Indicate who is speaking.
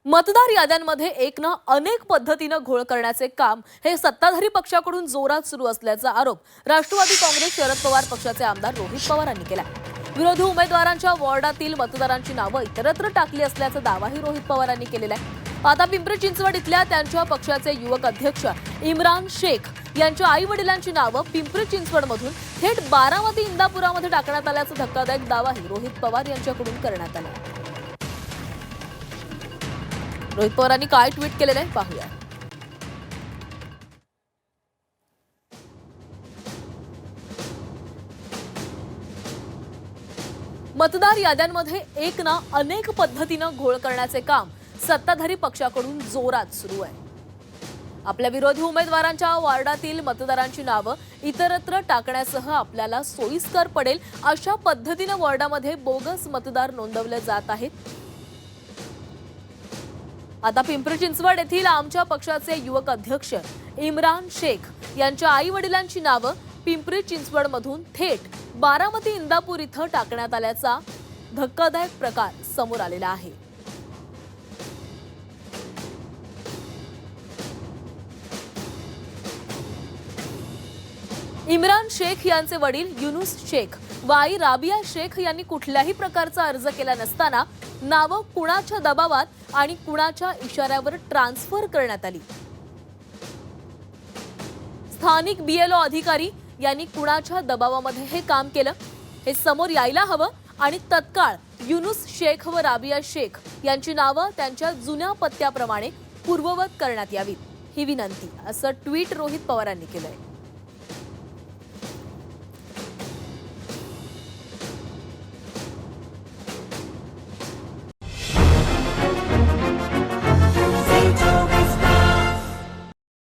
Speaker 1: मतदार याद्यांमध्ये एक ना अनेक पद्धतीनं घोळ करण्याचे काम हे सत्ताधारी पक्षाकडून जोरात सुरू असल्याचा आरोप राष्ट्रवादी काँग्रेस शरद पवार पक्षाचे आमदार रोहित पवार यांनी केला। विरोधी उमेदवारांच्या वॉर्डातील मतदारांची नावं इतरत्र टाकली असल्याचा दावाही रोहित पवार यांनी केलेला आहे। आता पिंपरी चिंचवड इथल्या त्यांच्या पक्षाचे युवक अध्यक्ष इम्रान शेख यांच्या आई वडिलांची नावं पिंपरी चिंचवडमधून थेट बारामती इंदापुरामध्ये टाकण्यात आल्याचा धक्कादायक दावाही रोहित पवार यांच्याकडून करण्यात आला। रोहित पवारांनी काय ट्विट केलेलं आहे पाहूया। मतदार याद्यांमध्ये एक ना अनेक पद्धतीनं घोळ करण्याचे काम सत्ताधारी पक्षाकडून जोरात सुरू आहे। आपल्या विरोधी उमेदवारांच्या वॉर्डातील मतदारांची नावं इतरत्र टाकण्यासह आपल्याला सोयीस्कर पडेल अशा पद्धतीनं वॉर्डामध्ये बोगस मतदार नोंदवले जात आहेत। आता पिंपरी चिंचवड येथील आमच्या पक्षाचे युवक अध्यक्ष इम्रान शेख यांच्या आई वडिलांची नावं पिंपरी चिंचवडमधून थेट बारामती इंदापूर इथं टाकण्यात आल्याचा धक्कादायक प्रकार समोर आलेला आहे। इम्रान शेख यांचे वडील युनुस शेख व आई राबिया शेख यांनी कुठल्याही प्रकारचा अर्ज केला नसताना नावं कुणाच्या दबावात आणि कुणाच्या इशाऱ्यावर ट्रान्सफर करण्यात आली। स्थानिक बीएलओ अधिकारी यांनी कुणाच्या दबावामध्ये हे काम केलं हे समोर यायला हवं आणि तत्काळ युनुस शेख व राबिया शेख यांची नावं त्यांच्या जुन्या पत्त्याप्रमाणे पूर्ववत करण्यात यावीत ही विनंती, असं ट्विट रोहित पवारांनी केलंय।